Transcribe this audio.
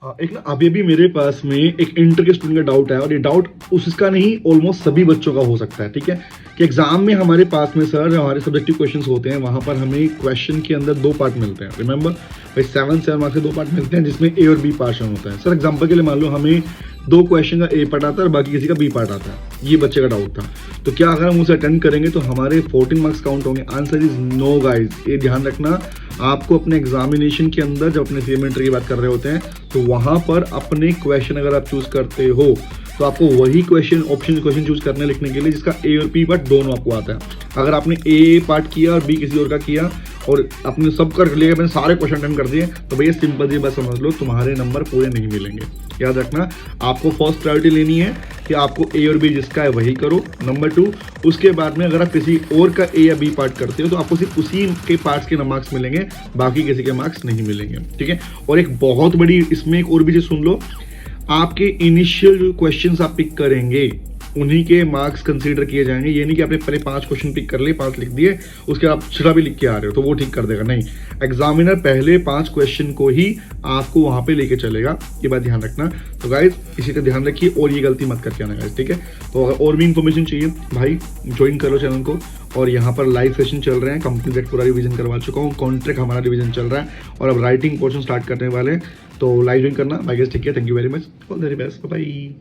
एक ना अभी भी मेरे पास में एक इंटर के स्टूडेंट का डाउट है और ये डाउट उसका नहीं ऑलमोस्ट सभी बच्चों का हो सकता है। ठीक है कि एग्जाम में हमारे पास में सर हमारे सब्जेक्टिव क्वेश्चंस होते हैं, वहां पर हमें क्वेश्चन के अंदर दो पार्ट मिलते हैं। रिमेंबर भाई 7 मार्क्स के दो पार्ट मिलते हैं जिसमें ए और बी पार्शन होता है। सर एग्जाम्पल के लिए मान लो हमें दो क्वेश्चन का ए पार्ट आता है और बाकी किसी का बी पार्ट आता है, ये बच्चे का डाउट था। तो क्या अगर हम उसे अटेंड करेंगे तो हमारे 14 मार्क्स काउंट होंगे? Answer is no guys. ये ध्यान रखना, आपको अपने एग्जामिनेशन के अंदर जब अपने सीएमएंट्री की बात कर रहे होते हैं तो वहां पर अपने क्वेश्चन अगर आप चूज करते हो तो आपको वही क्वेश्चन क्वेश्चन चूज करने लिखने के लिए जिसका ए और बी पार्ट दोनों आपको आता है। अगर आपने ए पार्ट किया और बी किसी और का किया और आपने सब कर लिया, मैंने सारे क्वेश्चन अटेंड कर दिए, तो भैया सिंपल सी बात समझ लो, तुम्हारे नंबर पूरे नहीं मिलेंगे। याद रखना, आपको फर्स्ट प्रायोरिटी लेनी है कि आपको ए और बी जिसका है वही करो। नंबर 2, उसके बाद में अगर आप किसी और का ए या बी पार्ट करते हो तो आपको सिर्फ उसी के पार्ट्स के मार्क्स मिलेंगे, बाकी किसी के मार्क्स नहीं मिलेंगे। ठीक है, और एक बहुत बड़ी इसमें एक और भी चीज सुन लो, आपके इनिशियल जो क्वेश्चंस आप पिक करेंगे उन्हीं के मार्क्स कंसीडर किए जाएंगे। ये नहीं कि आपने पहले 5 क्वेश्चन पिक कर लिए, 5 लिख दिए, उसके बाद आप 6 भी लिख के आ रहे हो तो वो ठीक कर देगा। नहीं, एग्जामिनर पहले 5 क्वेश्चन को ही आपको वहां पे लेके चलेगा, ये बात ध्यान रखना। तो गाइज इसी का ध्यान रखिए और ये गलती मत करके आना गाइज। ठीक है, तो अगर और भी इन्फॉर्मेशन चाहिए भाई ज्वाइन कर लो चैनल को। और यहाँ पर लाइव सेशन चल रहे हैं, कंपनी सेट पूरा रिवीजन करवा चुका हूँ, कॉन्ट्रैक्ट हमारा रिवीजन चल रहा है और अब राइटिंग पोर्शन स्टार्ट करने वाले हैं। तो लाइव ज्वाइन करना। Bye guys, take care, thank you very much, all the very best, bye.